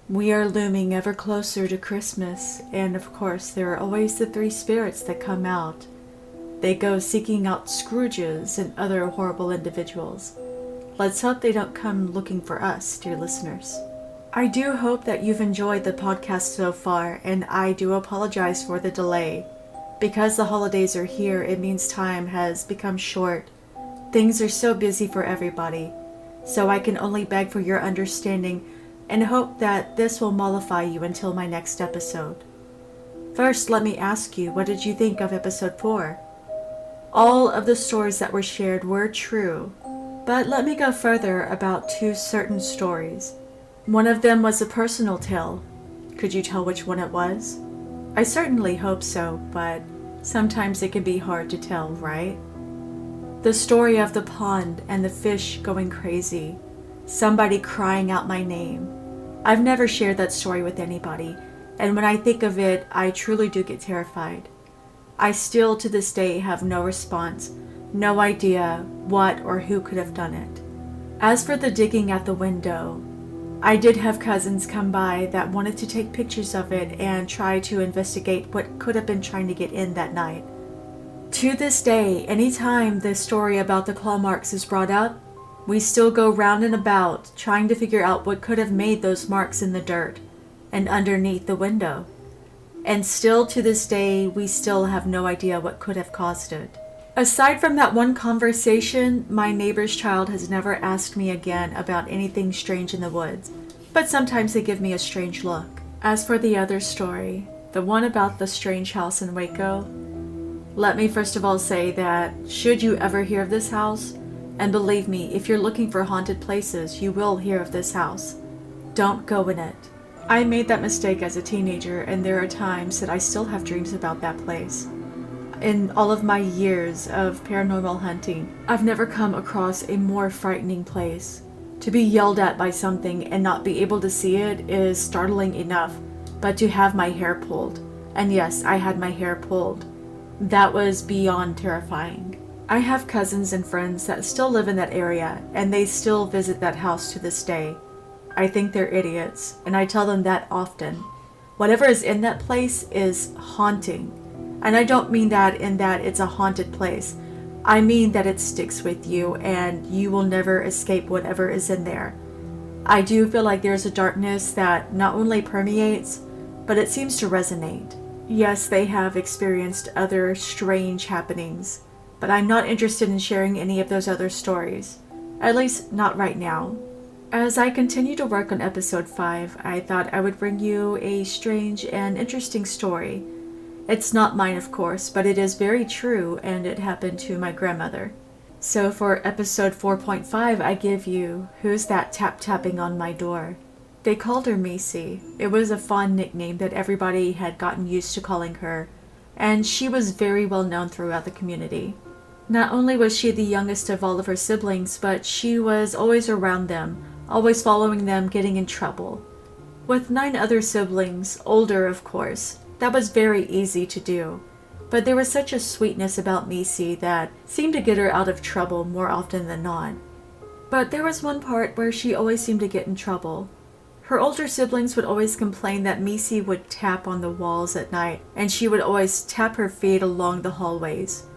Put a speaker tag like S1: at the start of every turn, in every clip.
S1: We are looming ever closer to Christmas, and of course there are always the three spirits that come out. They go seeking out Scrooges and other horrible individuals. Let's hope they don't come looking for us, dear listeners. I do hope that you've enjoyed the podcast so far, and I do apologize for the delay. Because the holidays are here, it means time has become short. Things are so busy for everybody, so I can only beg for your understanding and hope that this will mollify you until my next episode. First, let me ask you, what did you think of episode 4? All of the stories that were shared were true, but let me go further about 2 certain stories. One of them was a personal tale. Could you tell which one it was? I certainly hope so, but sometimes it can be hard to tell, right? The story of the pond and the fish going crazy. Somebody crying out my name. I've never shared that story with anybody, and when I think of it, I truly do get terrified. I still to this day have no response, no idea what or who could have done it. As for the digging at the window, I did have cousins come by that wanted to take pictures of it and try to investigate what could have been trying to get in that night. To this day, anytime the story about the claw marks is brought up, we still go round and about trying to figure out what could have made those marks in the dirt and underneath the window. And still to this day, we still have no idea what could have caused it. Aside from that one conversation, my neighbor's child has never asked me again about anything strange in the woods, but sometimes they give me a strange look. As for the other story, the one about the strange house in Waco, let me first of all say that should you ever hear of this house, and believe me, if you're looking for haunted places, you will hear of this house. Don't go in it. I made that mistake as a teenager, and there are times that I still have dreams about that place. In all of my years of paranormal hunting, I've never come across a more frightening place. To be yelled at by something and not be able to see it is startling enough, but to have my hair pulled, and yes, I had my hair pulled, that was beyond terrifying. I have cousins and friends that still live in that area, and they still visit that house to this day. I think they're idiots, and I tell them that often. Whatever is in that place is haunting. And I don't mean that in that it's a haunted place. I mean that it sticks with you, and you will never escape whatever is in there. I do feel like there's a darkness that not only permeates, but it seems to resonate. Yes, they have experienced other strange happenings, but I'm not interested in sharing any of those other stories. At least, not right now. As I continue to work on episode 5, I thought I would bring you a strange and interesting story. It's not mine, of course, but it is very true, and it happened to my grandmother. So for episode 4.5, I give you Who's That Tap-Tapping on My Door? They called her Missy. It was a fond nickname that everybody had gotten used to calling her, and she was very well known throughout the community. Not only was she the youngest of all of her siblings, but she was always around them, always following them, getting in trouble. With 9 other siblings, older of course, that was very easy to do. But there was such a sweetness about Missy that seemed to get her out of trouble more often than not. But there was one part where she always seemed to get in trouble. Her older siblings would always complain that Missy would tap on the walls at night, and she would always tap her feet along the hallways.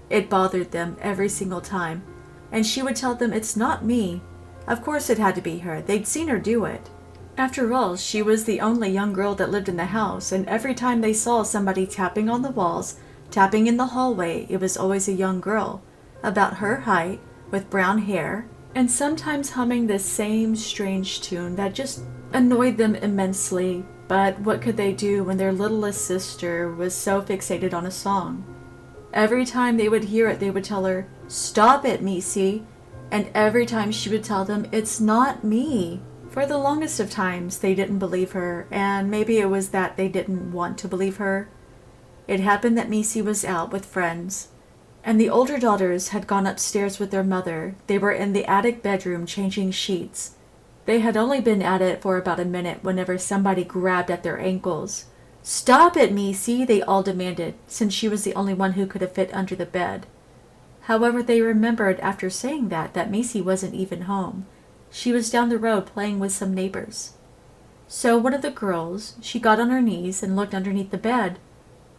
S1: It bothered them every single time, and she would tell them it's not me. Of course it had to be her. They'd seen her do it. After all, she was the only young girl that lived in the house, and every time they saw somebody tapping on the walls, tapping in the hallway, it was always a young girl, about her height, with brown hair, and sometimes humming this same strange tune that just annoyed them immensely. But what could they do when their littlest sister was so fixated on a song? Every time they would hear it, they would tell her, "Stop it, Missy." And every time she would tell them, "It's not me." For the longest of times, they didn't believe her, and maybe it was that they didn't want to believe her. It happened that Missy was out with friends, and the older daughters had gone upstairs with their mother. They were in the attic bedroom changing sheets. They had only been at it for about a minute whenever somebody grabbed at their ankles. "Stop it, Missy," they all demanded, since she was the only one who could have fit under the bed. However, they remembered after saying that Missy wasn't even home. She was down the road playing with some neighbors. So one of the girls, she got on her knees and looked underneath the bed.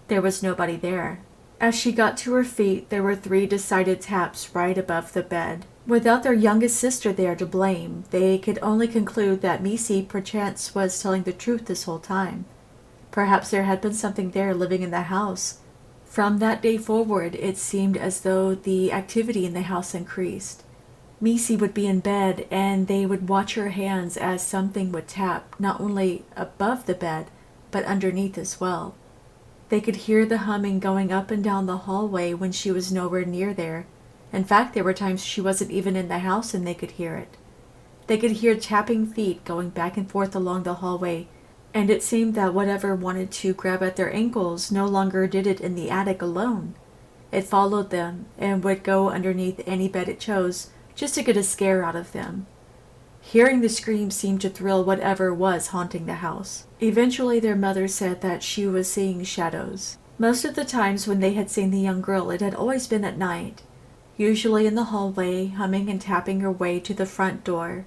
S1: There was nobody there. As she got to her feet, there were 3 decided taps right above the bed. Without their youngest sister there to blame, they could only conclude that Missy perchance was telling the truth this whole time. Perhaps there had been something there living in the house. From that day forward, it seemed as though the activity in the house increased. Missy would be in bed, and they would watch her hands as something would tap not only above the bed, but underneath as well. They could hear the humming going up and down the hallway when she was nowhere near there. In fact, there were times she wasn't even in the house and they could hear it. They could hear tapping feet going back and forth along the hallway, and it seemed that whatever wanted to grab at their ankles no longer did it in the attic alone. It followed them and would go underneath any bed it chose, just to get a scare out of them. Hearing the screams seemed to thrill whatever was haunting the house. Eventually their mother said that she was seeing shadows. Most of the times when they had seen the young girl, it had always been at night, usually in the hallway, humming and tapping her way to the front door.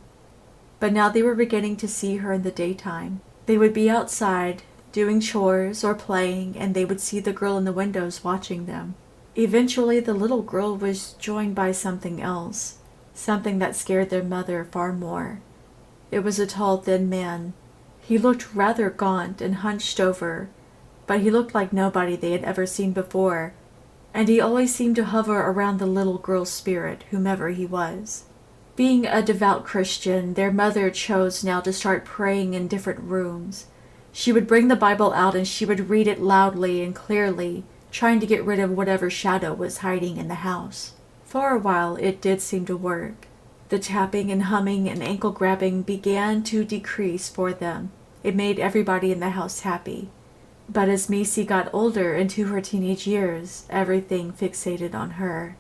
S1: But now they were beginning to see her in the daytime. They would be outside, doing chores or playing, and they would see the girl in the windows watching them. Eventually the little girl was joined by something else. Something that scared their mother far more. It was a tall, thin man. He looked rather gaunt and hunched over, but he looked like nobody they had ever seen before, and he always seemed to hover around the little girl's spirit, whomever he was. Being a devout Christian, their mother chose now to start praying in different rooms. She would bring the Bible out and she would read it loudly and clearly, trying to get rid of whatever shadow was hiding in the house. For a while, it did seem to work. The tapping and humming and ankle grabbing began to decrease for them. It made everybody in the house happy. But as Missy got older into her teenage years, everything fixated on her.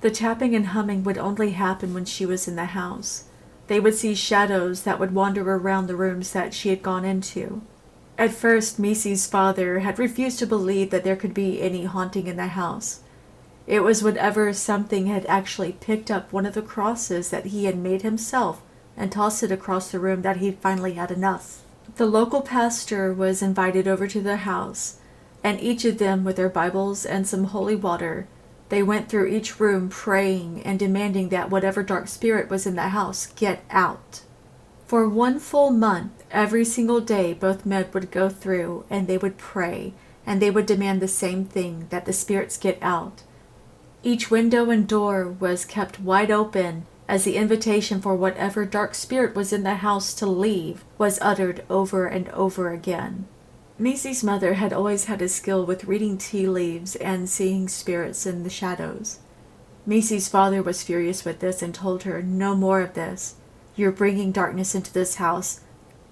S1: The tapping and humming would only happen when she was in the house. They would see shadows that would wander around the rooms that she had gone into. At first, Missy's father had refused to believe that there could be any haunting in the house. It was whenever something had actually picked up one of the crosses that he had made himself and tossed it across the room that he'd finally had enough. The local pastor was invited over to the house, and each of them with their Bibles and some holy water, they went through each room praying and demanding that whatever dark spirit was in the house get out. For 1 full month, every single day both men would go through and they would pray, and they would demand the same thing, that the spirits get out. Each window and door was kept wide open as the invitation for whatever dark spirit was in the house to leave was uttered over and over again. Missy's mother had always had a skill with reading tea leaves and seeing spirits in the shadows. Missy's father was furious with this and told her, "No more of this. You're bringing darkness into this house."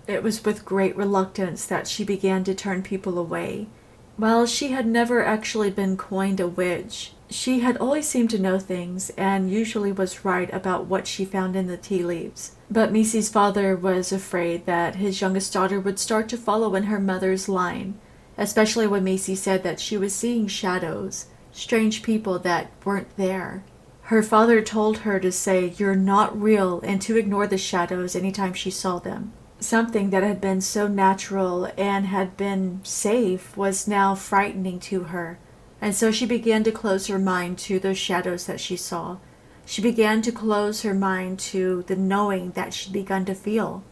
S1: It was with great reluctance that she began to turn people away. While she had never actually been coined a witch, she had always seemed to know things and usually was right about what she found in the tea leaves. But Missy's father was afraid that his youngest daughter would start to follow in her mother's line, especially when Missy said that she was seeing shadows, strange people that weren't there. Her father told her to say, "You're not real," and to ignore the shadows anytime she saw them. Something that had been so natural and had been safe was now frightening to her, and so she began to close her mind to those shadows that she saw. She began to close her mind to the knowing that she'd begun to feel.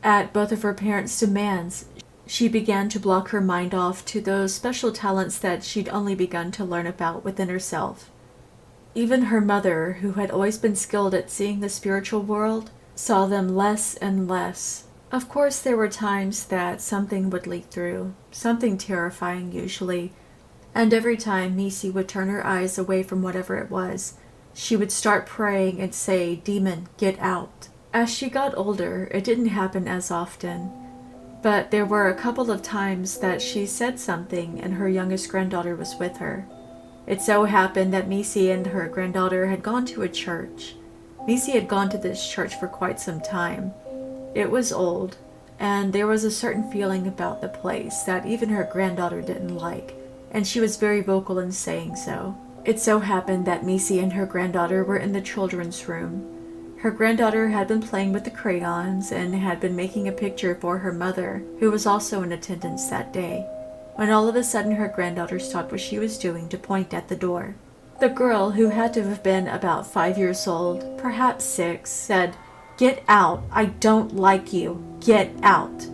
S1: At both of her parents' demands, she began to block her mind off to those special talents that she'd only begun to learn about within herself. Even her mother, who had always been skilled at seeing the spiritual world, saw them less and less. Of course, there were times that something would leak through, something terrifying usually, and every time Missy would turn her eyes away from whatever it was, she would start praying and say, "Demon, get out." As she got older, it didn't happen as often, but there were a couple of times that she said something and her youngest granddaughter was with her. It so happened that Missy and her granddaughter had gone to a church. Missy had gone to this church for quite some time. It was old, and there was a certain feeling about the place that even her granddaughter didn't like, and she was very vocal in saying so. It so happened that Missy and her granddaughter were in the children's room. Her granddaughter had been playing with the crayons and had been making a picture for her mother, who was also in attendance that day, when all of a sudden her granddaughter stopped what she was doing to point at the door. The girl, who had to have been about 5 years old, perhaps 6, said, "Get out! I don't like you! Get out!"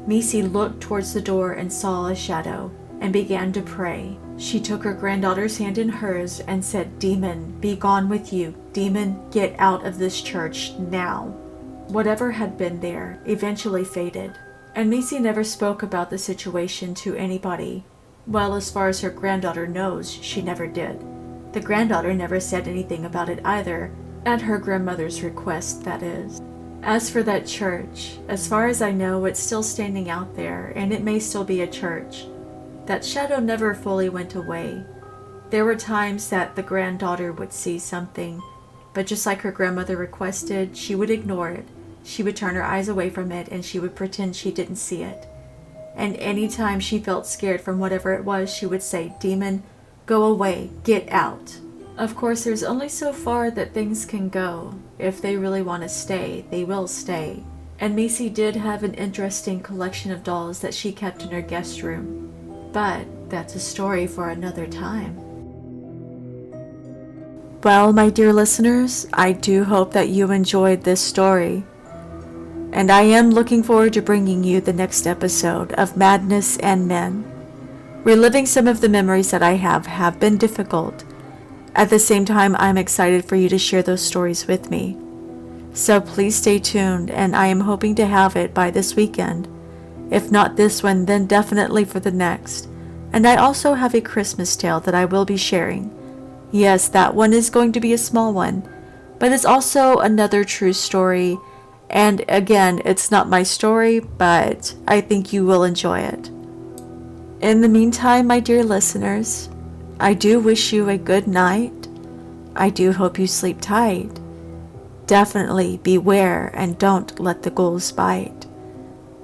S1: Missy looked towards the door and saw a shadow, and began to pray. She took her granddaughter's hand in hers and said, "Demon, be gone with you. Demon, get out of this church now." Whatever had been there eventually faded, and Missy never spoke about the situation to anybody. Well, as far as her granddaughter knows, she never did. The granddaughter never said anything about it either, at her grandmother's request, that is. As for that church, as far as I know, it's still standing out there, and it may still be a church. That shadow never fully went away. There were times that the granddaughter would see something, but just like her grandmother requested, she would ignore it. She would turn her eyes away from it, and she would pretend she didn't see it. And any time she felt scared from whatever it was, she would say, "Demon, go away, get out." Of course, there's only so far that things can go. If they really want to stay, they will stay. And Missy did have an interesting collection of dolls that she kept in her guest room. But that's a story for another time. Well, my dear listeners, I do hope that you enjoyed this story. And I am looking forward to bringing you the next episode of Madness and Men. Reliving some of the memories that I have been difficult. At the same time, I'm excited for you to share those stories with me. So please stay tuned, and I am hoping to have it by this weekend. If not this one, then definitely for the next. And I also have a Christmas tale that I will be sharing. Yes, that one is going to be a small one, but it's also another true story. And again, it's not my story, but I think you will enjoy it. In the meantime, my dear listeners, I do wish you a good night. I do hope you sleep tight. Definitely beware and don't let the ghouls bite.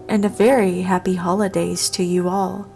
S1: And a very happy holidays to you all.